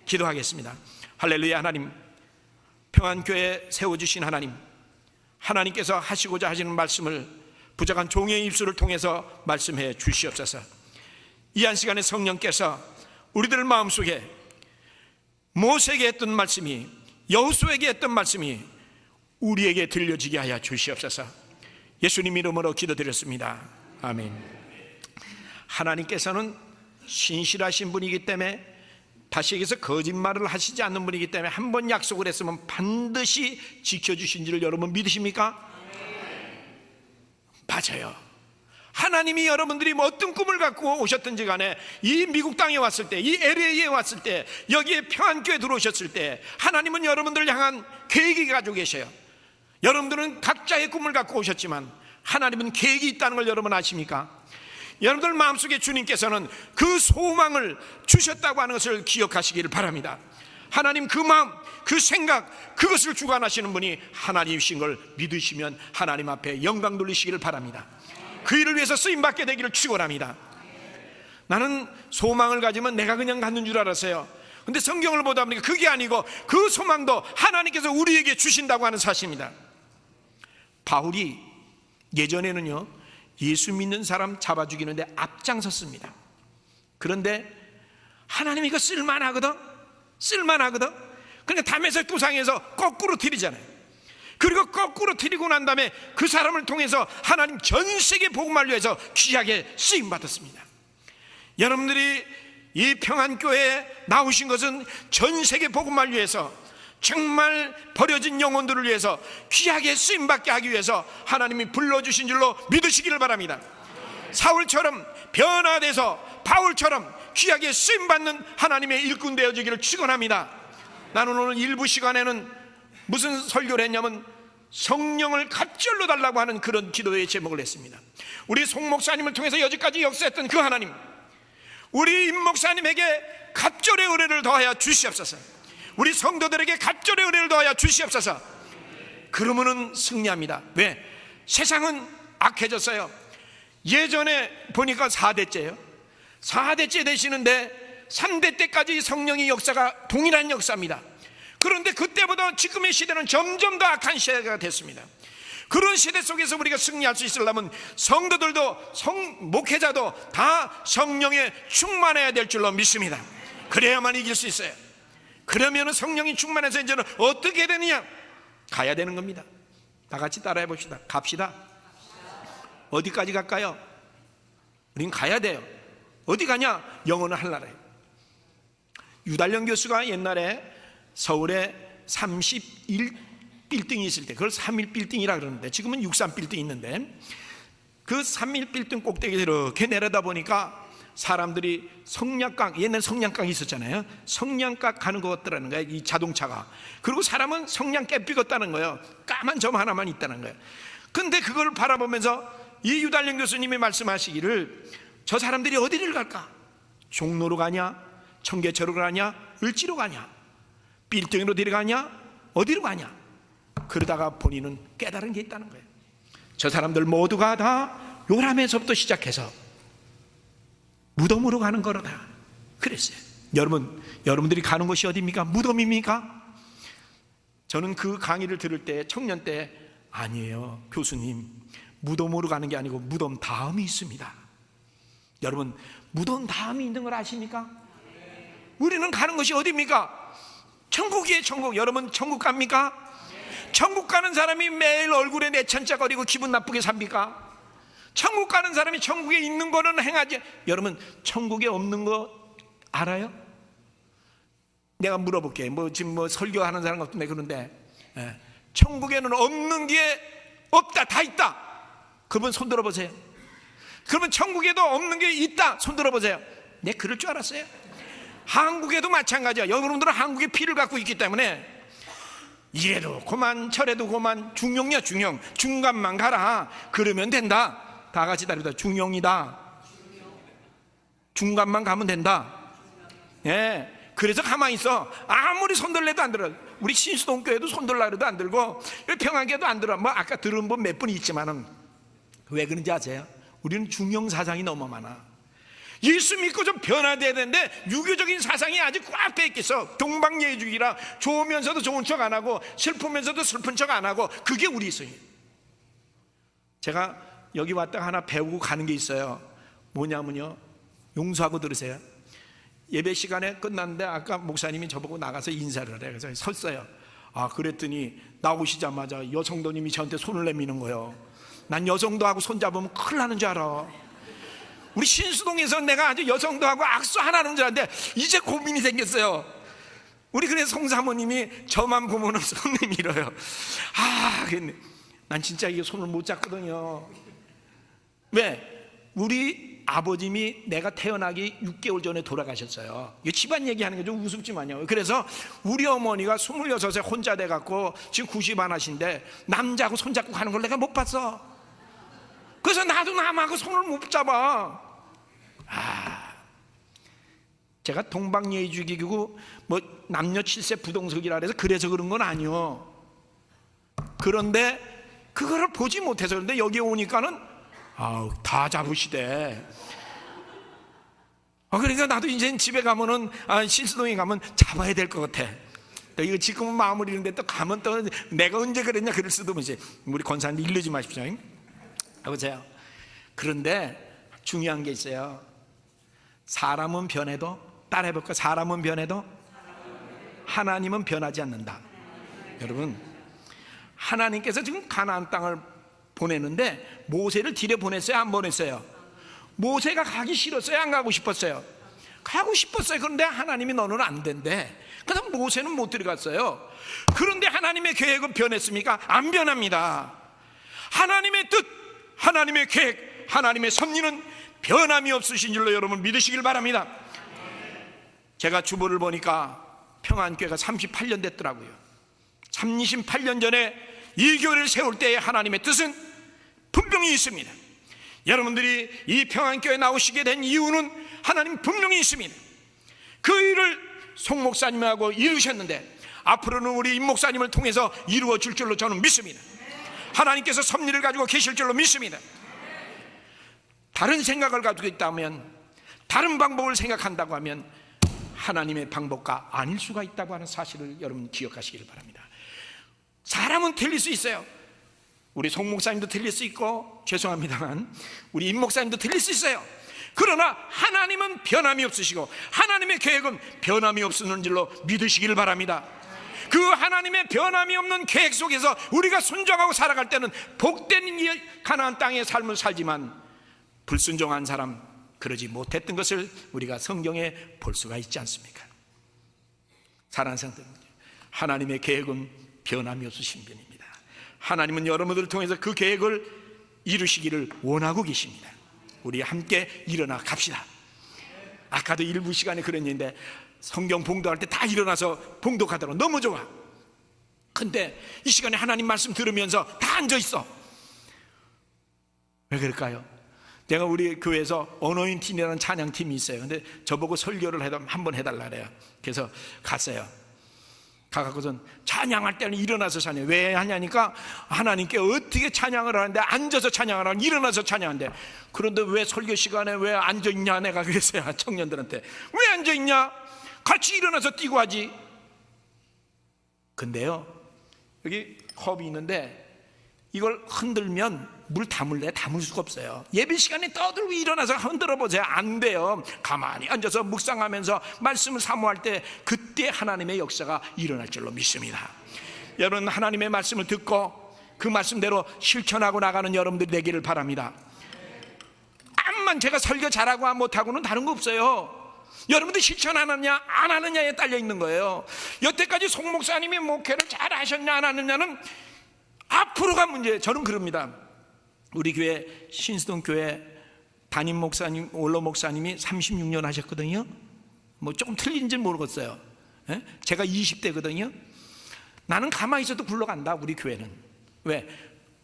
기도하겠습니다. 할렐루야. 하나님, 평안교회 세워주신 하나님, 하나님께서 하시고자 하시는 말씀을 부족한 종의 입술을 통해서 말씀해 주시옵소서. 이 한 시간에 성령께서 우리들 마음속에 모세에게 했던 말씀이, 여호수아에게 했던 말씀이 우리에게 들려지게 하여 주시옵소서. 예수님 이름으로 기도드렸습니다. 아멘. 하나님께서는 신실하신 분이기 때문에, 다시 얘기해서 거짓말을 하시지 않는 분이기 때문에 한 번 약속을 했으면 반드시 지켜주신 줄 여러분 믿으십니까? 맞아요. 하나님이 여러분들이 뭐 어떤 꿈을 갖고 오셨든지 간에 이 미국 땅에 왔을 때, 이 LA에 왔을 때, 여기에 평안교회 들어오셨을 때 하나님은 여러분들을 향한 계획이 가지고 계셔요. 여러분들은 각자의 꿈을 갖고 오셨지만 하나님은 계획이 있다는 걸 여러분 아십니까? 여러분들 마음속에 주님께서는 그 소망을 주셨다고 하는 것을 기억하시기를 바랍니다. 하나님 그 마음, 그 생각, 그것을 주관하시는 분이 하나님이신 걸 믿으시면 하나님 앞에 영광 돌리시기를 바랍니다. 그 일을 위해서 쓰임받게 되기를 축원합니다. 나는 소망을 가지면 내가 그냥 갖는 줄 알았어요. 근데 성경을 보다 보니까 그게 아니고 그 소망도 하나님께서 우리에게 주신다고 하는 사실입니다. 바울이 예전에는요, 예수 믿는 사람 잡아 죽이는데 앞장섰습니다. 그런데 하나님이 이거 쓸만하거든. 그러니까 다메섹 도상에서 거꾸로 들이잖아요. 그리고 거꾸로 들이고 난 다음에 그 사람을 통해서 하나님 전 세계 복음을 위해서 귀하게 쓰임 받았습니다. 여러분들이 이 평안교회에 나오신 것은 전 세계 복음을 위해서, 정말 버려진 영혼들을 위해서 귀하게 쓰임받게 하기 위해서 하나님이 불러주신 줄로 믿으시기를 바랍니다. 사울처럼 변화돼서 바울처럼 귀하게 쓰임받는 하나님의 일꾼 되어지기를 축원합니다. 나는 오늘 일부 시간에는 무슨 설교를 했냐면 성령을 갑절로 달라고 하는 그런 기도의 제목을 했습니다. 우리 송 목사님을 통해서 여지까지 역사했던 그 하나님, 우리 임 목사님에게 갑절의 은혜를 더하여 주시옵소서. 우리 성도들에게 갑절의 은혜를 더하여 주시옵소서. 그러면은 승리합니다. 왜? 세상은 악해졌어요. 예전에 보니까 4대째예요. 4대째 되시는데 3대 때까지 성령의 역사가 동일한 역사입니다. 그런데 그때보다 지금의 시대는 점점 더 악한 시대가 됐습니다. 그런 시대 속에서 우리가 승리할 수 있으려면 성도들도 목회자도 다 성령에 충만해야 될 줄로 믿습니다. 그래야만 이길 수 있어요. 그러면 성령이 충만해서 이제는 어떻게 되느냐? 가야 되는 겁니다. 다 같이 따라해 봅시다. 갑시다. 어디까지 갈까요? 우린 가야 돼요. 어디 가냐? 영원을 하려래. 유달령 교수가 옛날에 서울에 31빌딩이 있을 때 그걸 31빌딩이라 그러는데 지금은 63빌딩이 있는데, 그 31빌딩 꼭대기에 이렇게 내려다 보니까 사람들이 성냥강, 옛날 성냥강이 있었잖아요. 성냥강 가는 것 같더라는 거예요, 이 자동차가. 그리고 사람은 성냥 깨삐었다는 거예요. 까만 점 하나만 있다는 거예요. 근데 그걸 바라보면서 이 유달령 교수님이 말씀하시기를, 저 사람들이 어디를 갈까? 종로로 가냐? 청계천으로 가냐? 을지로 가냐? 빌딩으로 데려가냐? 어디로 가냐? 그러다가 본인은 깨달은 게 있다는 거예요. 저 사람들 모두가 다 요람에서부터 시작해서 무덤으로 가는 거로다 그랬어요. 여러분들이 가는 곳이 어디입니까? 무덤입니까? 저는 그 강의를 들을 때, 청년 때, 아니에요 교수님, 무덤으로 가는 게 아니고 무덤 다음이 있습니다. 여러분, 무덤 다음이 있는 걸 아십니까? 우리는 가는 곳이 어디입니까? 천국이에요. 천국. 여러분 천국 갑니까? 천국 가는 사람이 매일 얼굴에 내천자거리고 기분 나쁘게 삽니까? 천국 가는 사람이 천국에 있는 거는 행하지. 여러분 천국에 없는 거 알아요? 내가 물어볼게. 지금 설교하는 사람 같은데, 그런데 천국에는 없는 게 없다, 다 있다. 그러면 손 들어보세요. 그러면 천국에도 없는 게 있다, 손 들어보세요. 네, 그럴 줄 알았어요. 한국에도 마찬가지야. 여러분들은 한국의 피를 갖고 있기 때문에 이래도 고만 저래도 고만, 중용이야 중용. 중간만 가라 그러면 된다. 다 같이 다릅니다. 중용이다. 중간만 가면 된다. 예. 그래서 가만히 있어. 아무리 손들래도 안 들어. 우리 신수동교회도 손들라 그래도 안 들고, 평안교회도 안 들어. 아까 들은 분 몇 분 있지만은 왜 그런지 아세요? 우리는 중용 사상이 너무 많아. 예수 믿고 좀 변화돼야 되는데 유교적인 사상이 아직 꽉 뺏겼어. 동방예의주의라 좋으면서도 좋은 척 안 하고 슬프면서도 슬픈 척 안 하고, 그게 우리 있어요. 제가 여기 왔다가 하나 배우고 가는 게 있어요. 뭐냐면요, 용서하고 들으세요. 예배 시간에 끝났는데 아까 목사님이 저보고 나가서 인사를 해. 그래서 섰어요. 그랬더니 나오시자마자 여성도님이 저한테 손을 내미는 거예요. 난 여성도하고 손잡으면 큰일 나는 줄 알아. 우리 신수동에서 내가 아주 여성도하고 악수 하나는 줄 알았는데 이제 고민이 생겼어요. 우리 그래서 송사모님이 저만 보면은 손 내밀어요. 난 진짜 이게 손을 못 잡거든요. 왜? 우리 아버님이 내가 태어나기 6개월 전에 돌아가셨어요. 이 집안 얘기하는 게 좀 우습지만요. 그래서 우리 어머니가 26에 혼자 돼갖고 지금 90 하나신데 남자하고 손잡고 가는 걸 내가 못 봤어. 그래서 나도 남하고 손을 못 잡아. 제가 동방예의주의고 뭐 남녀 7세 부동석이라 그래서 그런 건 아니요. 그런데 그거를 보지 못해서 그런데 여기 오니까는 다 잡으시대. 그러니까 나도 이제 집에 가면은 신수동에 가면 잡아야 될 것 같아. 이거 지금은 마무리인데 또 가면 또 내가 언제 그랬냐 그럴 수도 없지. 우리 권사님 이르지 마십시오. 보세요. 그런데 중요한 게 있어요. 사람은 변해도, 따라해볼까? 사람은 변해도 하나님은 변하지 않는다. 여러분, 하나님께서 지금 가나안 땅을 보내는데 모세를 들여 보냈어요? 안 보냈어요? 모세가 가기 싫었어요? 안 가고 싶었어요? 가고 싶었어요. 그런데 하나님이 너는 안 된대. 그래서 모세는 못 들어갔어요. 그런데 하나님의 계획은 변했습니까? 안 변합니다. 하나님의 뜻, 하나님의 계획, 하나님의 섭리는 변함이 없으신 줄로 여러분 믿으시길 바랍니다. 제가 주보를 보니까 평안교회가 38년 됐더라고요. 38년 전에 이 교회를 세울 때의 하나님의 뜻은 분명히 있습니다. 여러분들이 이 평안교회에 나오시게 된 이유는 하나님 분명히 있습니다. 그 일을 송 목사님하고 이루셨는데 앞으로는 우리 임 목사님을 통해서 이루어 줄 줄로 저는 믿습니다. 하나님께서 섭리를 가지고 계실 줄로 믿습니다. 다른 생각을 가지고 있다면, 다른 방법을 생각한다고 하면 하나님의 방법과 아닐 수가 있다고 하는 사실을 여러분 기억하시길 바랍니다. 사람은 틀릴 수 있어요. 우리 송 목사님도 틀릴 수 있고, 죄송합니다만 우리 임 목사님도 틀릴 수 있어요. 그러나 하나님은 변함이 없으시고 하나님의 계획은 변함이 없는 줄로 믿으시길 바랍니다. 그 하나님의 변함이 없는 계획 속에서 우리가 순종하고 살아갈 때는 복된 가나안 땅의 삶을 살지만, 불순종한 사람, 그러지 못했던 것을 우리가 성경에 볼 수가 있지 않습니까? 사랑하는 성도들, 하나님의 계획은 변함이 없으신 분입니다. 하나님은 여러분들을 통해서 그 계획을 이루시기를 원하고 계십니다. 우리 함께 일어나 갑시다. 아까도 일부 시간에 그랬는데 성경 봉독할 때 다 일어나서 봉독하도록 너무 좋아. 근데 이 시간에 하나님 말씀 들으면서 다 앉아있어. 왜 그럴까요? 내가 우리 교회에서 어노인팅이라는 찬양팀이 있어요. 근데 저보고 설교를 한번 해달라 그래요. 그래서 갔어요. 가갖고선 찬양할 때는 일어나서 찬양. 왜 하냐니까 하나님께 어떻게 찬양을 하는데 앉아서 찬양을 하는데 일어나서 찬양한대. 그런데 왜 설교 시간에 왜 앉아있냐 내가 그랬어요. 청년들한테 왜 앉아있냐, 같이 일어나서 뛰고 하지. 근데요, 여기 컵이 있는데 이걸 흔들면 물 담을래? 담을 수가 없어요. 예배 시간에 떠들고 일어나서 흔들어 보세요. 안 돼요. 가만히 앉아서 묵상하면서 말씀을 사모할 때 그때 하나님의 역사가 일어날 줄로 믿습니다. 여러분, 하나님의 말씀을 듣고 그 말씀대로 실천하고 나가는 여러분들이 되기를 바랍니다. 암만 제가 설교 잘하고 못하고는 다른 거 없어요. 여러분들 실천하느냐 안 하느냐에 딸려 있는 거예요. 여태까지 송 목사님이 목회를 잘 하셨냐 안 하느냐는 앞으로가 문제예요. 저는 그럽니다. 우리 교회 신수동 교회 담임 목사님, 원로 목사님이 36년 하셨거든요. 뭐 조금 틀린지는 모르겠어요. 제가 20대거든요. 나는 가만히 있어도 굴러간다. 우리 교회는. 왜?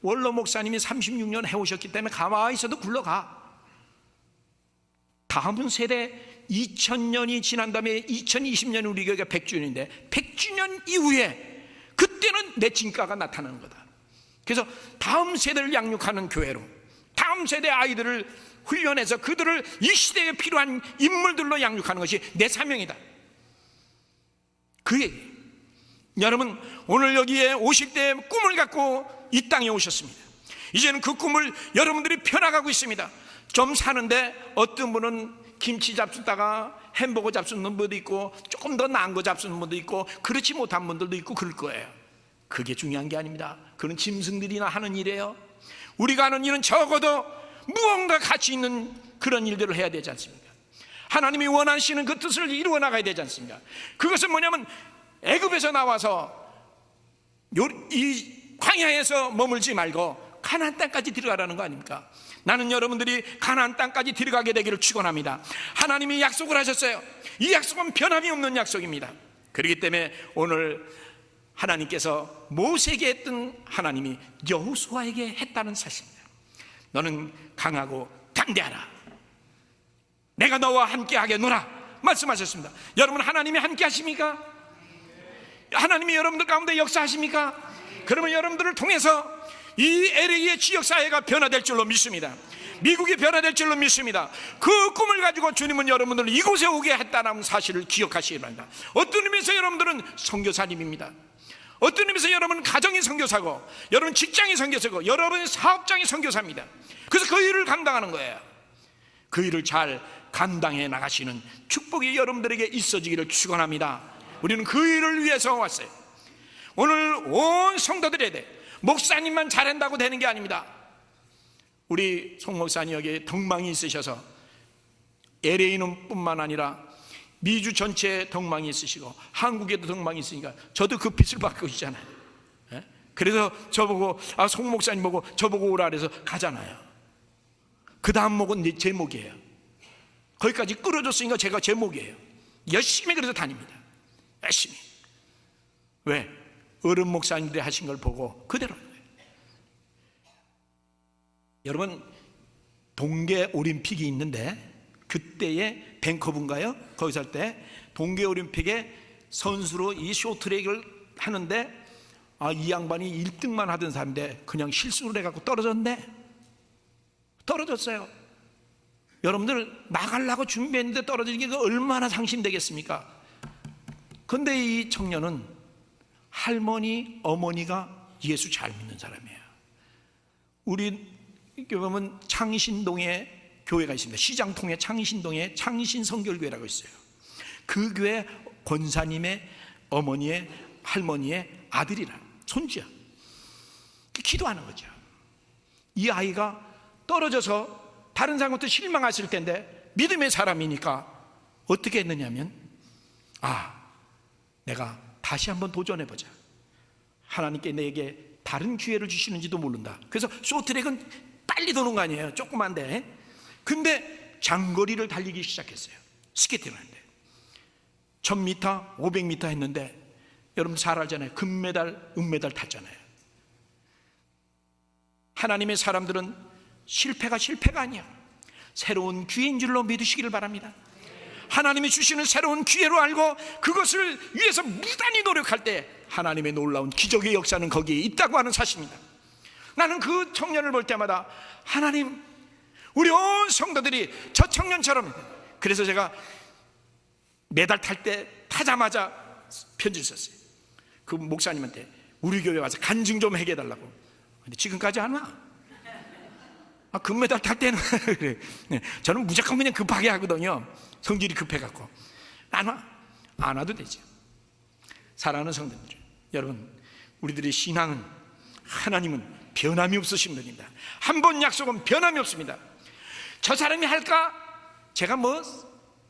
원로 목사님이 36년 해오셨기 때문에 가만히 있어도 굴러가. 다음 세대 2000년이 지난 다음에 2020년 우리 교회가 100주년인데 100주년 이후에 그때는 내 진가가 나타나는 거다. 그래서 다음 세대를 양육하는 교회로, 다음 세대 아이들을 훈련해서 그들을 이 시대에 필요한 인물들로 양육하는 것이 내 사명이다. 그 얘기. 여러분, 오늘 여기에 오실 때 꿈을 갖고 이 땅에 오셨습니다. 이제는 그 꿈을 여러분들이 펴나가고 있습니다. 좀 사는데 어떤 분은 김치 잡수다가 햄버거 잡수는 분도 있고, 조금 더 나은 거 잡수는 분도 있고, 그렇지 못한 분들도 있고 그럴 거예요. 그게 중요한 게 아닙니다. 그건 짐승들이나 하는 일이에요. 우리가 하는 일은 적어도 무언가 가치 있는 그런 일들을 해야 되지 않습니까? 하나님이 원하시는 그 뜻을 이루어 나가야 되지 않습니까? 그것은 뭐냐면 애굽에서 나와서 이 광야에서 머물지 말고 가나안 땅까지 들어가라는 거 아닙니까? 나는 여러분들이 가나안 땅까지 들어가게 되기를 축원합니다. 하나님이 약속을 하셨어요. 이 약속은 변함이 없는 약속입니다. 그렇기 때문에 오늘 하나님께서 모세에게 했던 하나님이 여호수아에게 했다는 사실입니다. 너는 강하고 담대하라. 내가 너와 함께 하겠노라 말씀하셨습니다. 여러분, 하나님이 함께 하십니까? 하나님이 여러분들 가운데 역사하십니까? 그러면 여러분들을 통해서 이 LA의 지역사회가 변화될 줄로 믿습니다. 미국이 변화될 줄로 믿습니다. 그 꿈을 가지고 주님은 여러분들을 이곳에 오게 했다는 사실을 기억하시기 바랍니다. 어떤 의미에서 여러분들은 선교사님입니다. 어떤 의미에서 여러분은 가정이 선교사고, 여러분 직장이 선교사고, 여러분의 사업장이 선교사입니다. 그래서 그 일을 감당하는 거예요. 그 일을 잘 감당해 나가시는 축복이 여러분들에게 있어지기를 축원합니다. 우리는 그 일을 위해서 왔어요. 오늘 온 성도들에게 목사님만 잘한다고 되는 게 아닙니다. 우리 송 목사님 여기에 덕망이 있으셔서 LA는 뿐만 아니라 미주 전체에 덕망이 있으시고 한국에도 덕망이 있으니까 저도 그 빛을 받고 있잖아요. 그래서 저보고 송 목사님 보고 저보고 오라 그래서 가잖아요. 그 다음 목은 제 목이에요. 거기까지 끌어줬으니까 제가 제 목이에요. 열심히 그래서 다닙니다. 열심히. 왜? 어른 목사님들이 하신 걸 보고 그대로. 여러분, 동계 올림픽이 있는데 그때에 밴커브인가요? 거기서 할 때 동계 올림픽에 선수로 이 쇼트랙을 하는데 이 양반이 1등만 하던 사람인데 그냥 실수를 해갖고 떨어졌어요. 여러분들 나가려고 준비했는데 떨어지는 게 얼마나 상심되겠습니까? 근데 이 청년은 할머니, 어머니가 예수 잘 믿는 사람이에요. 우리 보면 창신동에 교회가 있습니다. 시장통에 창신동에 창신 성결교회라고 있어요. 그 교회 권사님의 어머니의 할머니의 아들이라 손주야. 기도하는 거죠. 이 아이가 떨어져서 다른 사람부터 실망했을 텐데 믿음의 사람이니까 어떻게 했느냐면 내가 다시 한번 도전해보자. 하나님께 내게 다른 기회를 주시는지도 모른다. 그래서 쇼트랙은 빨리 도는 거 아니에요. 조그만데. 근데 장거리를 달리기 시작했어요. 스케이팅을 하는데 1000m, 500m 했는데 여러분 잘 알잖아요. 금메달, 은메달 탔잖아요. 하나님의 사람들은 실패가 아니야. 새로운 기회인 줄로 믿으시기를 바랍니다. 하나님이 주시는 새로운 기회로 알고 그것을 위해서 무단히 노력할 때 하나님의 놀라운 기적의 역사는 거기에 있다고 하는 사실입니다. 나는 그 청년을 볼 때마다 하나님, 우리 온 성도들이 저 청년처럼. 그래서 제가 메달 탈 때 타자마자 편지를 썼어요. 그 목사님한테 우리 교회 와서 간증 좀 해달라고. 근데 지금까지 안 와. 금메달 탈 때는 그래. 저는 무조건 그냥 급하게 하거든요. 성질이 급해갖고 안 와도 되죠. 사랑하는 성도들 여러분, 우리들의 신앙은, 하나님은 변함이 없으신 분입니다. 한 번 약속은 변함이 없습니다. 저 사람이 할까? 제가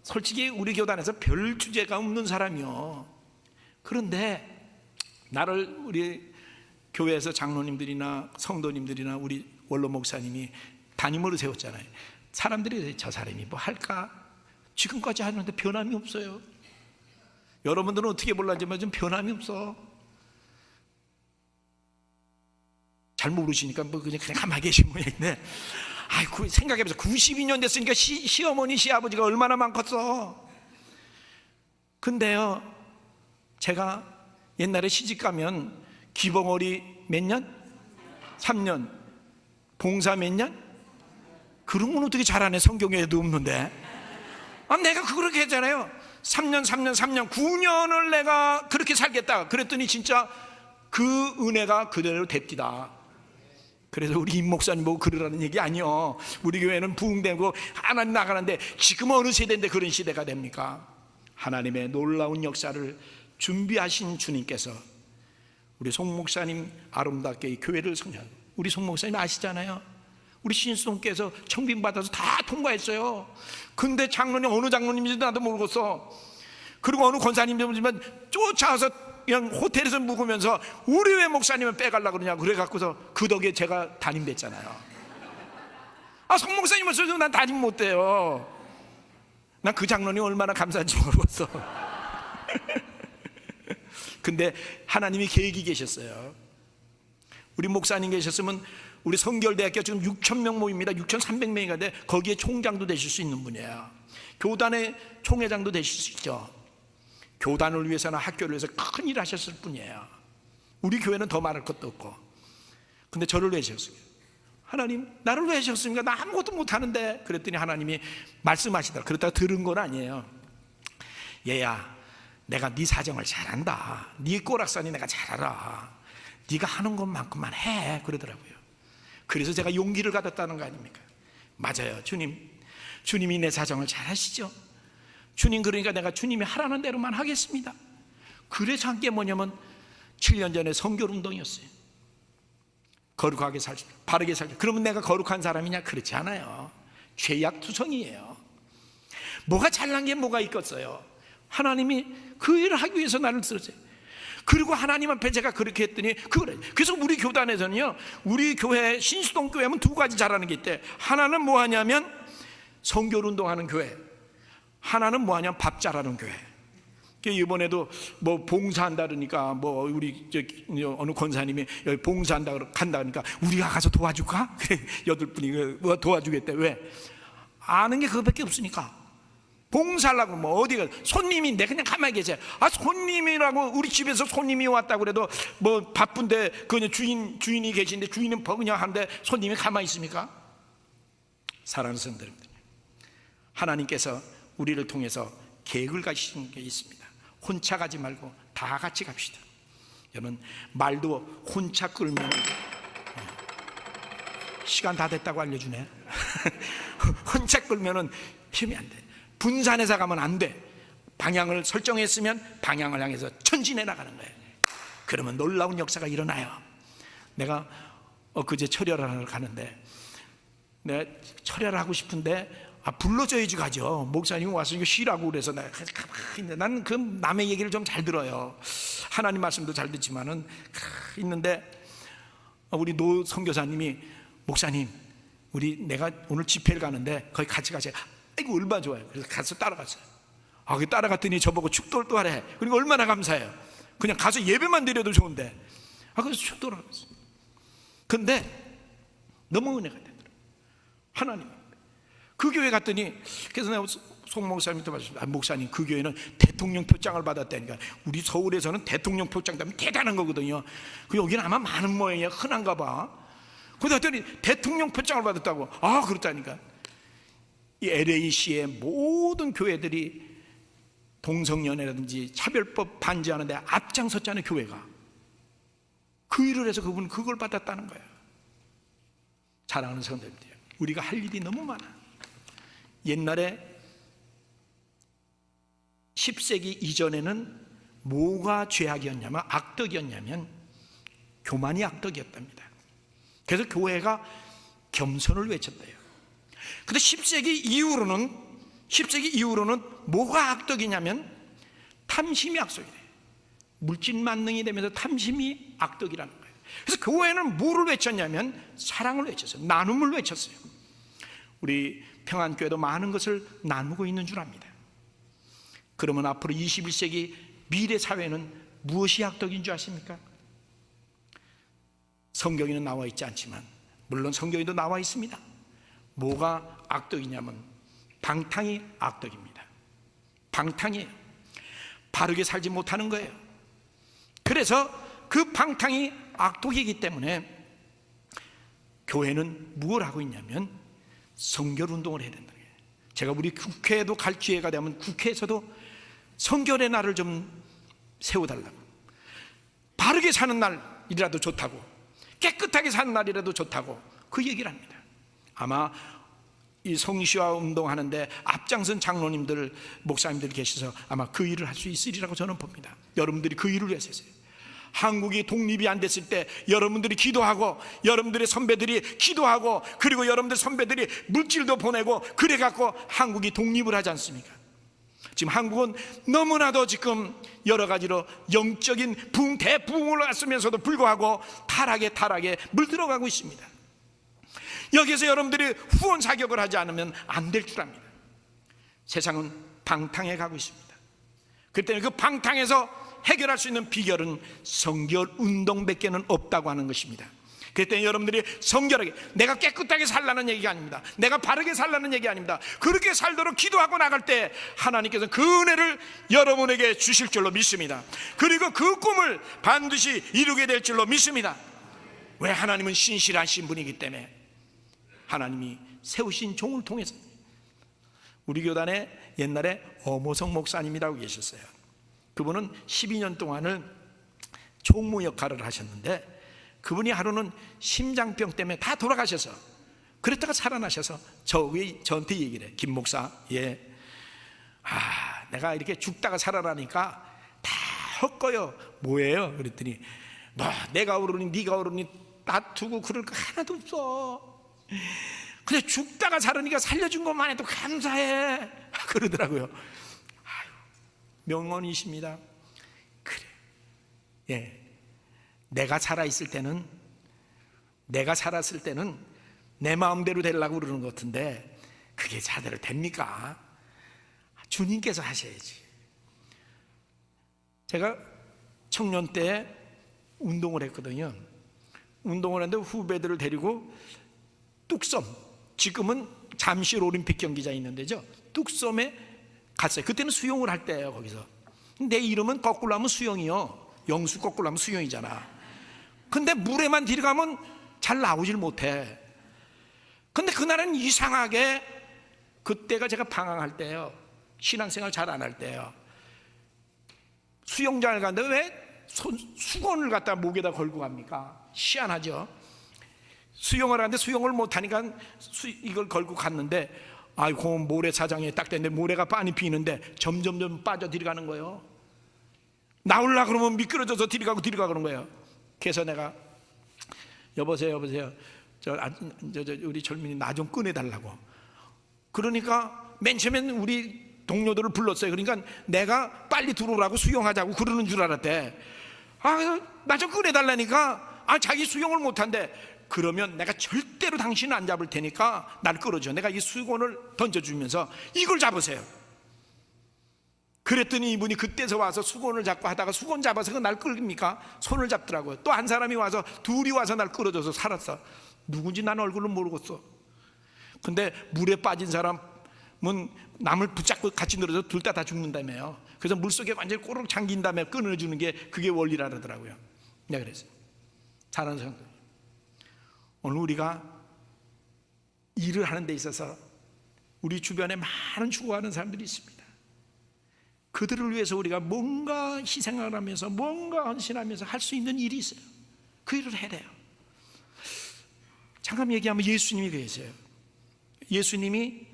솔직히 우리 교단에서 별 주제가 없는 사람이요. 그런데 나를 우리 교회에서 장로님들이나 성도님들이나 우리 원로 목사님이 담임으로 세웠잖아요. 사람들이 저 사람이 뭐 할까? 지금까지 하는데 변함이 없어요. 여러분들은 어떻게 몰랐지 좀 변함이 없어. 잘 모르시니까 그냥 가만히 계신 모양인데, 생각해보세요. 92년 됐으니까 시어머니, 시아버지가 얼마나 많겠어. 근데요, 제가 옛날에 시집가면 기봉어리 몇 년? 3년. 봉사 몇 년? 그런 건 어떻게 잘하네, 성경에도 없는데. 내가 그렇게 했잖아요. 3년 9년을 내가 그렇게 살겠다 그랬더니 진짜 그 은혜가 그대로 됩디다. 그래서 우리 임 목사님 보고 그러라는 얘기 아니요. 우리 교회는 부흥되고 하나님 나가는데 지금 어느 세대인데 그런 시대가 됩니까? 하나님의 놀라운 역사를 준비하신 주님께서 우리 송 목사님 아름답게 이 교회를 성장, 우리 송 목사님 아시잖아요. 우리 신수동께서 청빙 받아서 다 통과했어요. 근데 장로님 어느 장로님인지도 나도 모르겠어. 그리고 어느 권사님이지만 쫓아와서 그냥 호텔에서 묵으면서 우리 왜 목사님을 빼가려고 그러냐고 그래갖고서 그 덕에 제가 담임 됐잖아요. 송 목사님 없어서 난 담임 못 돼요. 난 그 장로님 얼마나 감사한지 모르겠어. 근데 하나님이 계획이 계셨어요. 우리 목사님 계셨으면 우리 성결대학교 지금 6,000명 모입니다. 6,300명인데 거기에 총장도 되실 수 있는 분이에요. 교단의 총회장도 되실 수 있죠. 교단을 위해서나 학교를 위해서 큰 일 하셨을 뿐이에요. 우리 교회는 더 말할 것도 없고. 근데 저를 왜 하셨어요? 하나님 나를 왜 하셨습니까? 나 아무것도 못하는데. 그랬더니 하나님이 말씀하시더라. 그러다가 들은 건 아니에요. 얘야, 내가 네 사정을 잘 안다. 네 꼬락서니 내가 잘 알아. 네가 하는 것만큼만 해. 그러더라고요. 그래서 제가 용기를 가졌다는 거 아닙니까? 맞아요. 주님이 내 사정을 잘 아시죠? 주님, 그러니까 내가 주님이 하라는 대로만 하겠습니다. 그래서 한 게 뭐냐면 7년 전에 성결운동이었어요. 거룩하게 살자, 바르게 살자. 그러면 내가 거룩한 사람이냐? 그렇지 않아요. 죄악투성이에요. 뭐가 잘난 게 뭐가 있겠어요? 하나님이 그 일을 하기 위해서 나를 쓰셨어요. 그리고 하나님 앞에 제가 그렇게 했더니 그래. 그래서 우리 교단에서는요, 우리 교회 신수동 교회 하면 두 가지 잘하는 게 있대. 하나는 뭐 하냐면 성결운동하는 교회, 하나는 뭐 하냐면 밥 잘하는 교회. 이번에도 뭐 봉사한다 그러니까 뭐 우리 어느 권사님이 여기 봉사한다 간다 그러니까 우리가 가서 도와줄까? 그래, 8분이 도와주겠대. 왜? 아는 게 그거밖에 없으니까. 봉사하려고 뭐 어디가 손님인데 그냥 가만히 계세요. 손님이라고 우리 집에서 손님이 왔다고 그래도 뭐 바쁜데 그냥 주인이 계신데 주인은 그냥 하는데 손님이 가만히 있습니까? 사랑하는 성도님들, 하나님께서 우리를 통해서 계획을 가지신 게 있습니다. 혼자 가지 말고 다 같이 갑시다. 여러분, 말도 혼자 끌면 시간 다 됐다고 알려주네. 혼자 끌면은 힘이 안 돼. 분산해서 가면 안 돼. 방향을 설정했으면 방향을 향해서 전진해 나가는 거예요. 그러면 놀라운 역사가 일어나요. 내가 엊그제 철야를 하러 가는데 내가 철야를 하고 싶은데 불러줘야지 가죠. 목사님이 와서 이거 쉬라고 그래서 내가 가만히 나는 그 남의 얘기를 좀 잘 들어요. 하나님 말씀도 잘 듣지만은 있는데 우리 노 선교사님이 목사님 내가 오늘 집회를 가는데 거기 같이 가세요. 이거 얼마나 좋아요. 그래서 가서 따라갔어요. 그 따라갔더니 저보고 축도를 또 하래. 그러니까 얼마나 감사해요. 그냥 가서 예배만 드려도 좋은데 그래서 축도를 하겠어요. 근데 너무 은혜가 되더라고요. 하나님 그 교회 갔더니 그래서 내가 송 목사님한테 말했습니다. 목사님 그 교회는 대통령 표장을 받았다니까. 우리 서울에서는 대통령 표장 때문에 대단한 거거든요. 그 여기는 아마 많은 모양이야. 흔한가 봐. 그랬더니 대통령 표장을 받았다고. 그렇다니까. 이 LA시의 모든 교회들이 동성연애라든지 차별법 반지하는데 앞장섰잖아요. 교회가 그 일을 해서 그분은 그걸 받았다는 거예요. 사랑하는 성도님들, 우리가 할 일이 너무 많아. 옛날에 10세기 이전에는 뭐가 죄악이었냐면 악덕이었냐면 교만이 악덕이었답니다. 그래서 교회가 겸손을 외쳤대요. 근데 10세기 이후로는 뭐가 악덕이냐면 탐심이 악덕이래. 물질 만능이 되면서 탐심이 악덕이라는 거예요. 그래서 교회는 뭐를 외쳤냐면 사랑을 외쳤어요. 나눔을 외쳤어요. 우리 평안교회도 많은 것을 나누고 있는 줄 압니다. 그러면 앞으로 21세기 미래 사회는 무엇이 악덕인 줄 아십니까? 성경에는 나와 있지 않지만 물론 성경에도 나와 있습니다. 뭐가 악덕이냐면 방탕이 악덕입니다. 방탕이에요. 바르게 살지 못하는 거예요. 그래서 그 방탕이 악독이기 때문에 교회는 무엇을 하고 있냐면 성결 운동을 해야 된다. 제가 우리 국회에도 갈 기회가 되면 국회에서도 성결의 날을 좀 세워달라고, 바르게 사는 날이라도 좋다고, 깨끗하게 사는 날이라도 좋다고 그 얘기를 합니다. 아마 이 성시화 운동하는데 앞장선 장로님들, 목사님들 계셔서 아마 그 일을 할 수 있으리라고 저는 봅니다. 여러분들이 그 일을 위해서 했어요. 한국이 독립이 안 됐을 때 여러분들이 기도하고, 여러분들의 선배들이 기도하고, 그리고 여러분들 선배들이 물질도 보내고 그래갖고 한국이 독립을 하지 않습니까? 지금 한국은 너무나도 지금 여러 가지로 영적인 대부흥을 왔으면서도 불구하고 타락에 물들어가고 있습니다. 여기서 여러분들이 후원 사격을 하지 않으면 안 될 줄 압니다. 세상은 방탕해 가고 있습니다. 그때는 그 방탕에서 해결할 수 있는 비결은 성결 운동밖에는 없다고 하는 것입니다. 그때 여러분들이 성결하게, 내가 깨끗하게 살라는 얘기가 아닙니다. 내가 바르게 살라는 얘기 아닙니다. 그렇게 살도록 기도하고 나갈 때 하나님께서 그 은혜를 여러분에게 주실 줄로 믿습니다. 그리고 그 꿈을 반드시 이루게 될 줄로 믿습니다. 왜? 하나님은 신실하신 분이기 때문에. 하나님이 세우신 종을 통해서. 우리 교단에 옛날에 어모성 목사님이라고 계셨어요. 그분은 12년 동안을 총무 역할을 하셨는데, 그분이 하루는 심장병 때문에 다 돌아가셔서, 그랬다가 살아나셔서 저한테 얘기를 해. 김 목사, 내가 이렇게 죽다가 살아나니까 다 헛거요. 뭐예요? 그랬더니 내가 오르니 네가 오르니 다투고 그럴 거 하나도 없어. 근데 죽다가 살으니까 살려준 것만 해도 감사해. 그러더라고요. 명언이십니다. 그래. 내가 살았을 때는 내 마음대로 되려고 그러는 것 같은데 그게 자대로 됩니까? 주님께서 하셔야지. 제가 청년 때 운동을 했거든요. 운동을 했는데 후배들을 데리고 뚝섬, 지금은 잠실 올림픽 경기장이 있는 데죠. 뚝섬에 갔어요. 그때는 수영을 할 때예요. 거기서 내 이름은 거꾸로 하면 수영이요, 영수 거꾸로 하면 수영이잖아. 근데 물에만 들어가면 잘 나오질 못해. 근데 그날은 이상하게, 그때가 제가 방황할 때예요. 신앙생활 잘 안 할 때예요. 수영장을 갔는데 왜 수건을 갖다 목에다 걸고 갑니까? 희한하죠. 수영을 하는데 수영을 못하니까 이걸 걸고 갔는데, 아이고, 모래사장에 딱 됐는데 모래가 많이 비는데 점점 빠져 들어가는 거예요. 나오려고 그러면 미끄러져서 들어가고 그런 거예요. 그래서 내가 여보세요 우리 젊은이 나 좀 꺼내달라고. 그러니까 맨 처음엔 우리 동료들을 불렀어요. 그러니까 내가 빨리 들어오라고 수영하자고 그러는 줄 알았대. 나 좀 꺼내달라니까 자기 수영을 못한대. 그러면 내가 절대로 당신을 안 잡을 테니까 날 끌어줘. 내가 이 수건을 던져주면서 이걸 잡으세요. 그랬더니 이분이 그때서 와서 수건을 잡고 하다가 수건 잡아서 날 끌깁니까? 손을 잡더라고요. 또 한 사람이 와서, 둘이 와서 날 끌어줘서 살았어. 누군지 난 얼굴은 모르겠어. 근데 물에 빠진 사람은 남을 붙잡고 같이 늘어서 둘 다 죽는다며요. 그래서 물속에 완전히 꼬르륵 잠긴 다음에 끊어주는 게 그게 원리라 그러더라고요. 내가 그랬어요. 잘하는 사람들, 오늘 우리가 일을 하는 데 있어서 우리 주변에 많은 죽어가는 사람들이 있습니다. 그들을 위해서 우리가 뭔가 희생을 하면서 뭔가 헌신하면서 할 수 있는 일이 있어요. 그 일을 해야 돼요. 잠깐 얘기하면 예수님이 계세요. 예수님이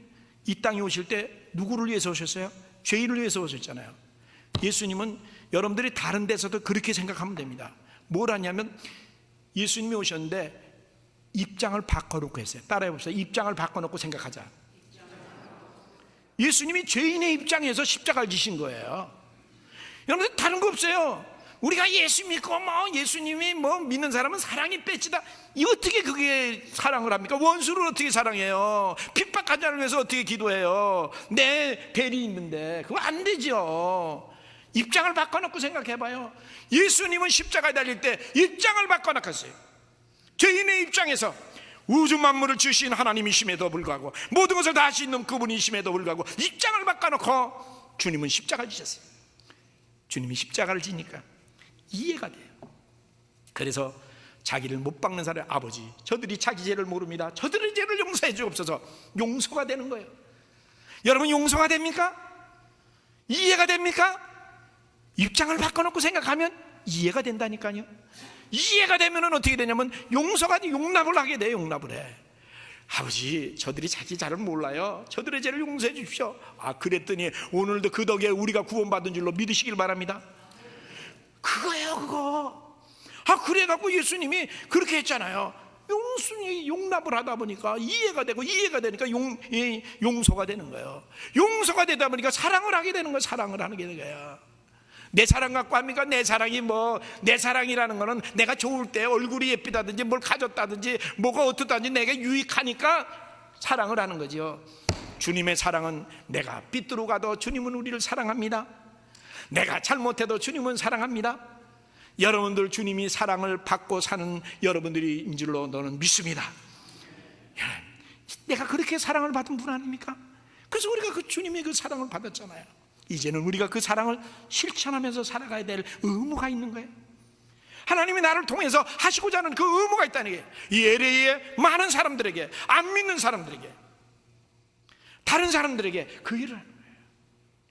이 땅에 오실 때 누구를 위해서 오셨어요? 죄인을 위해서 오셨잖아요. 예수님은 여러분들이 다른 데서도 그렇게 생각하면 됩니다. 뭘 하냐면 예수님이 오셨는데 입장을 바꿔놓고 했어요. 따라해 봅시다. 입장을 바꿔놓고 생각하자. 예수님이 죄인의 입장에서 십자가를 지신 거예요. 여러분, 다른 거 없어요. 우리가 예수 믿고 예수님이 믿는 사람은 사랑이 빼지다. 이 어떻게 그게 사랑을 합니까? 원수를 어떻게 사랑해요? 핍박하지 않기 위해서 어떻게 기도해요? 내 대리 있는데 그거 안 되죠. 입장을 바꿔놓고 생각해봐요. 예수님은 십자가에 달릴 때 입장을 바꿔놨어요. 죄인의 입장에서 우주 만물을 지으신 하나님이심에도 불구하고 모든 것을 다 하시는 그분이심에도 불구하고 입장을 바꿔놓고 주님은 십자가를 지셨어요. 주님이 십자가를 지니까 이해가 돼요. 그래서 자기를 못 박는 사람의 아버지, 저들이 자기 죄를 모릅니다. 저들의 죄를 용서해 주옵소서. 용서가 되는 거예요. 여러분, 용서가 됩니까? 이해가 됩니까? 입장을 바꿔놓고 생각하면 이해가 된다니까요. 이해가 되면 어떻게 되냐면 용서가, 용납을 하게 돼요. 용납을 해. 아버지, 저들이 자기 죄를 몰라요. 저들의 죄를 용서해 주십시오. 그랬더니 오늘도 그 덕에 우리가 구원받은 줄로 믿으시길 바랍니다. 그거예요, 그거. 그래갖고 예수님이 그렇게 했잖아요. 용납을 하다 보니까 이해가 되고, 이해가 되니까 용서가 되는 거예요. 용서가 되다 보니까 사랑을 하게 되는 거예요. 사랑을 하게 되는 거예요. 내 사랑 갖고 합니까? 내 사랑이 내 사랑이라는 거는 내가 좋을 때 얼굴이 예쁘다든지 뭘 가졌다든지 뭐가 어떻다든지 내게 유익하니까 사랑을 하는 거죠. 주님의 사랑은 내가 삐뚤어 가도 주님은 우리를 사랑합니다. 내가 잘못해도 주님은 사랑합니다. 여러분들 주님이 사랑을 받고 사는 여러분들인 줄로 너는 믿습니다. 내가 그렇게 사랑을 받은 분 아닙니까? 그래서 우리가 그 주님의 그 사랑을 받았잖아요. 이제는 우리가 그 사랑을 실천하면서 살아가야 될 의무가 있는 거예요. 하나님이 나를 통해서 하시고자 하는 그 의무가 있다는 게, 이 LA의 많은 사람들에게, 안 믿는 사람들에게, 다른 사람들에게 그 일을 하는 거예요.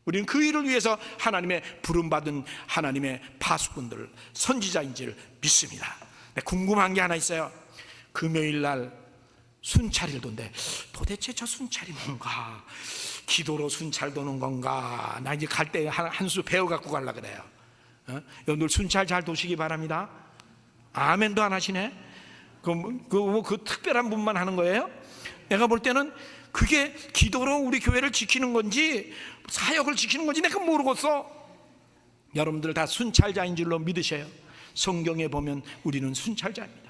우리는 그 일을 위해서 하나님의 부름받은 하나님의 파수꾼들, 선지자인지를 믿습니다. 근데 궁금한 게 하나 있어요. 금요일날 순찰일도인데 도대체 저 순찰이 뭔가? 기도로 순찰 도는 건가? 나 이제 갈 때 한 수 배워갖고 가려고 그래요. 여러분들 순찰 잘 도시기 바랍니다. 아멘도 안 하시네? 그 특별한 분만 하는 거예요? 내가 볼 때는 그게 기도로 우리 교회를 지키는 건지 사역을 지키는 건지 내가 모르겠어. 여러분들 다 순찰자인 줄로 믿으셔요. 성경에 보면 우리는 순찰자입니다.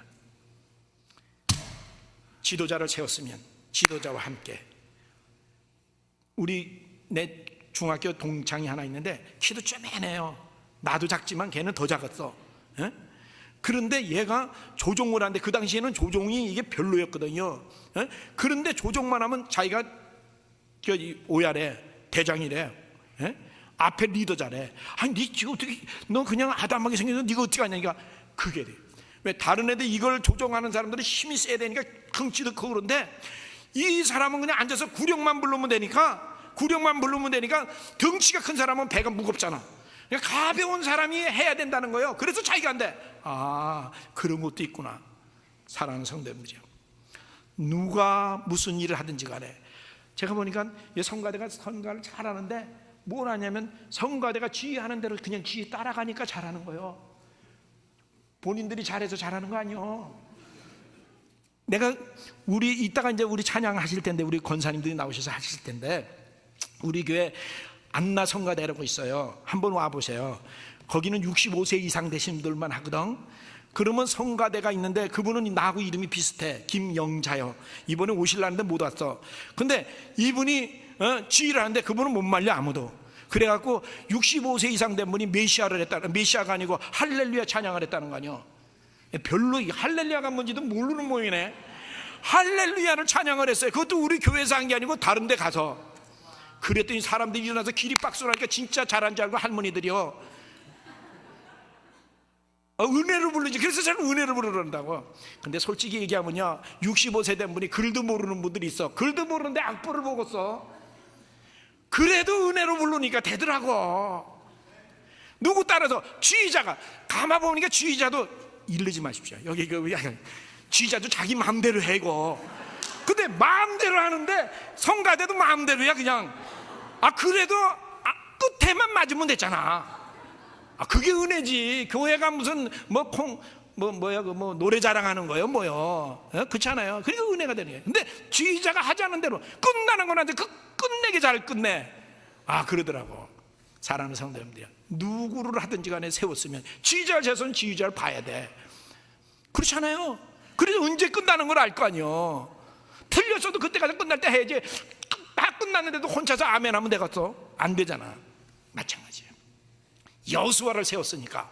지도자를 세웠으면 지도자와 함께, 내 중학교 동창이 하나 있는데 키도 쪼매네요. 나도 작지만 걔는 더 작았어. 그런데 얘가 조종을 하는데 그 당시에는 조종이 이게 별로였거든요. 그런데 조종만 하면 자기가 오야래, 대장이래. 앞에 리더자래. 아니 니 지금 어떻게, 너 그냥 아담하게 생겨서 니가 어떻게 하냐니까. 그게 돼. 왜 다른 애들 이걸 조종하는 사람들은 힘이 세야 되니까 덩치도 크고, 그런데 이 사람은 그냥 앉아서 구령만 부르면 되니까 덩치가 큰 사람은 배가 무겁잖아. 그러니까 가벼운 사람이 해야 된다는 거예요. 그래서 자기가 안 돼. 그런 것도 있구나. 사랑하는 성도님들이요, 누가 무슨 일을 하든지 간에 제가 보니까 성가대가 성가를 잘하는데 뭘 하냐면 성가대가 지휘하는 대로 그냥 지휘 따라가니까 잘하는 거예요. 본인들이 잘해서 잘하는 거 아니요. 내가 이따가 이제 우리 찬양하실 텐데, 우리 권사님들이 나오셔서 하실 텐데, 우리 교회 안나 성가대라고 있어요. 한번 와보세요. 거기는 65세 이상 되신 분들만 하거든. 그러면 성가대가 있는데 그분은 나하고 이름이 비슷해. 김영자요. 이번에 오실라는데 못 왔어. 근데 이분이 지휘를 하는데 그분은 못 말려 아무도. 그래갖고 65세 이상 된 분이 메시아가 아니고 할렐루야 찬양을 했다는 거 아니요. 별로 할렐루야가 뭔지도 모르는 모양이네. 할렐루야를 찬양을 했어요. 그것도 우리 교회에서 한 게 아니고 다른 데 가서. 그랬더니 사람들이 일어나서 기립박수를 하니까 진짜 잘한 줄 알고 할머니들이요, 은혜로 부르지. 그래서 저는 은혜로 부르는다고. 근데 솔직히 얘기하면요, 65세 된 분이 글도 모르는 분들이 있어. 글도 모르는데 악보를 보고 써. 그래도 은혜로 부르니까 되더라고. 누구 따라서 지휘자가 가만 보니까 지휘자도 이르지 마십시오. 여기 지휘자도 자기 마음대로 해고. 근데 마음대로 하는데 성가대도 마음대로야 그냥. 그래도 끝에만 맞으면 됐잖아. 그게 은혜지. 교회가 무슨 노래 자랑하는 거예요 뭐요. 그렇잖아요. 그게 은혜가 되는 거예요. 근데 지휘자가 하자는 대로 끝나는 건 한데 끝내게 잘 끝내. 그러더라고. 사랑하는 성도님들, 누구를 하든지 간에 세웠으면 지휘자를 세워서는 지휘자를 봐야 돼. 그렇잖아요. 그래서 언제 끝나는 걸 알 거 아니요. 틀렸어도 그때까지 끝날 때 해야지. 다 끝났는데도 혼자서 아멘 하면 되겠어? 안 되잖아. 마찬가지예요. 여호수아를 세웠으니까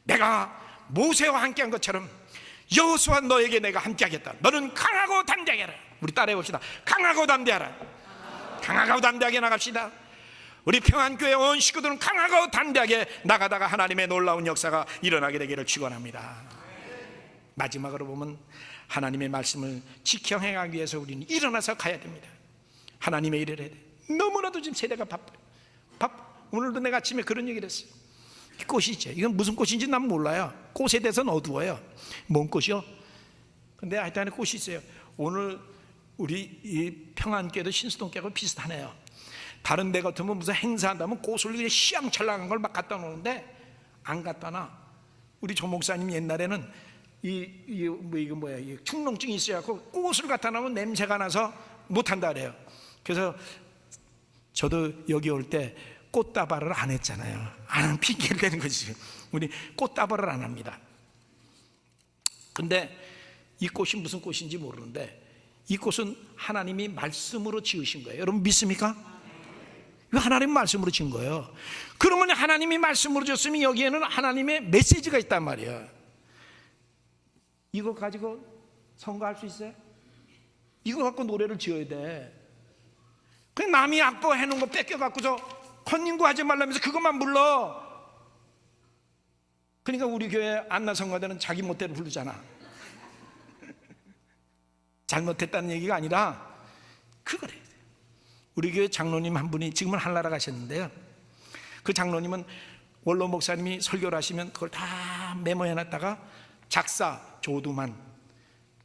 내가 모세와 함께한 것처럼 여호수아 너에게 내가 함께하겠다. 너는 강하고 담대하라. 우리 따라해 봅시다. 강하고 담대하라. 강하고 담대하게 나갑시다. 우리 평안교회 온 식구들은 강하고 담대하게 나가다가 하나님의 놀라운 역사가 일어나게 되기를 축원합니다. 마지막으로 보면 하나님의 말씀을 지켜 행하기 위해서 우리는 일어나서 가야 됩니다. 하나님의 일을 해야 돼. 너무나도 지금 세대가 바빠요. 오늘도 내가 아침에 그런 얘기를 했어요. 이 꽃이 있죠. 이건 무슨 꽃인지 난 몰라요. 꽃에 대해서는 어두워요. 뭔 꽃이요? 근데 하여튼 꽃이 있어요. 오늘 우리 이 평안교회도 신수동교회하고 비슷하네요. 다른 데 같으면 무슨 행사한다면 꽃을 그냥 시향철랑한 걸 막 갖다 놓는데 안 갖다 놔. 우리 조 목사님 옛날에는 이 축농증이 있어갖고 꽃을 갖다 놓으면 냄새가 나서 못한다 그래요. 그래서 저도 여기 올 때 꽃다발을 안 했잖아요. 안 하면 핑계를 대는 거지. 우리 꽃다발을 안 합니다. 근데 이 꽃이 무슨 꽃인지 모르는데 이 꽃은 하나님이 말씀으로 지으신 거예요. 여러분 믿습니까? 이거 하나님 말씀으로 지은 거예요. 그러면 하나님이 말씀으로 지었으면 여기에는 하나님의 메시지가 있단 말이에요. 이거 가지고 선거할 수 있어요? 이거 갖고 노래를 지어야 돼. 그냥 남이 악보해 놓은 거 뺏겨갖고서 헌님구 하지 말라면서 그것만 불러. 그러니까 우리 교회 안나성가대는 자기 멋대로 부르잖아. 잘못했다는 얘기가 아니라 그거래. 우리 교회 장로님 한 분이 지금은 한나라 가셨는데요, 그 장로님은 원로 목사님이 설교를 하시면 그걸 다 메모해놨다가 작사, 조두만,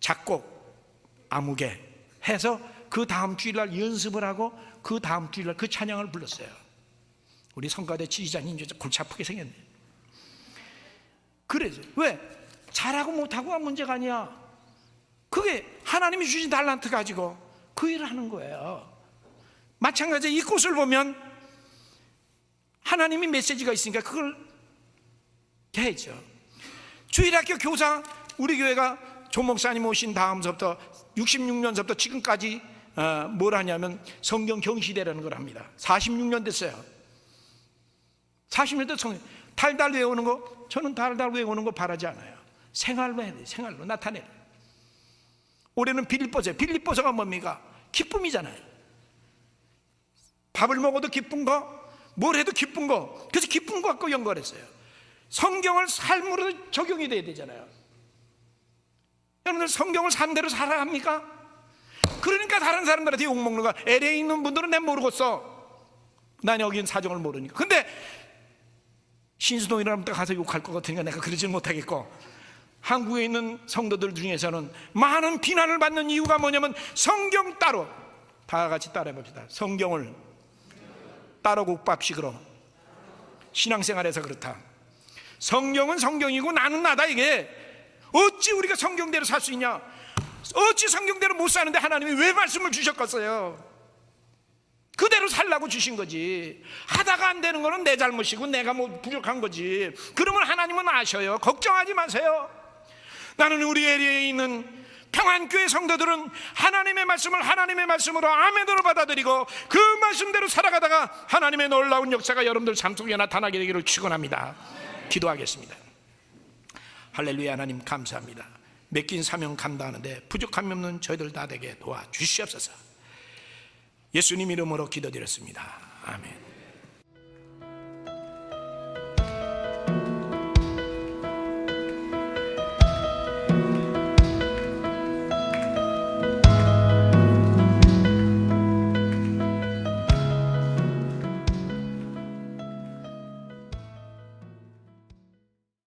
작곡, 아무개 해서 그 다음 주일날 연습을 하고 그 다음 주일날 그 찬양을 불렀어요. 우리 성가대 지휘자님 진짜 골치 아프게 생겼네. 그래서 왜? 잘하고 못하고가 문제가 아니야. 그게 하나님이 주신 달란트 가지고 그 일을 하는 거예요. 마찬가지로 이 꽃을 보면 하나님이 메시지가 있으니까 그걸 해야죠. 주일학교 교사, 우리 교회가 조 목사님 오신 다음서부터 66년서부터 지금까지 뭘 하냐면 성경 경시대라는 걸 합니다. 46년 됐어요. 40년 대 성경 달달 외우는 거, 저는 달달 외우는 거 바라지 않아요. 생활로 해야 돼요. 생활로 나타내요. 올해는 빌립보서예요. 빌립보서가 뭡니까? 기쁨이잖아요. 밥을 먹어도 기쁜 거, 뭘 해도 기쁜 거. 그래서 기쁜 거 갖고 연결했어요. 성경을 삶으로 적용이 돼야 되잖아요. 여러분들 성경을 삶대로 살아갑니까? 그러니까 다른 사람들한테 욕먹는 거야. LA에 있는 분들은 내가 모르겠어. 난 여기는 사정을 모르니까. 근데 신수동이라는 데 가서 욕할 것 같으니까 내가 그러지 못하겠고, 한국에 있는 성도들 중에서는 많은 비난을 받는 이유가 뭐냐면 성경 따로, 다 같이 따라해 봅시다. 성경을 따로 국밥식으로 신앙생활에서 그렇다. 성경은 성경이고 나는 나다. 이게 어찌 우리가 성경대로 살 수 있냐? 어찌 성경대로 못 사는데 하나님이 왜 말씀을 주셨겠어요? 그대로 살라고 주신 거지. 하다가 안 되는 거는 내 잘못이고 내가 뭐 부족한 거지. 그러면 하나님은 아셔요. 걱정하지 마세요. 나는 우리 에리아에 있는 평안교회 성도들은 하나님의 말씀을 하나님의 말씀으로 아멘으로 받아들이고 그 말씀대로 살아가다가 하나님의 놀라운 역사가 여러분들 삶 속에 나타나게 되기를 축원합니다. 기도하겠습니다. 할렐루야. 하나님 감사합니다. 맡긴 사명 감당하는데 부족함이 없는 저희들 다 되게 도와주시옵소서. 예수님 이름으로 기도드렸습니다. 아멘.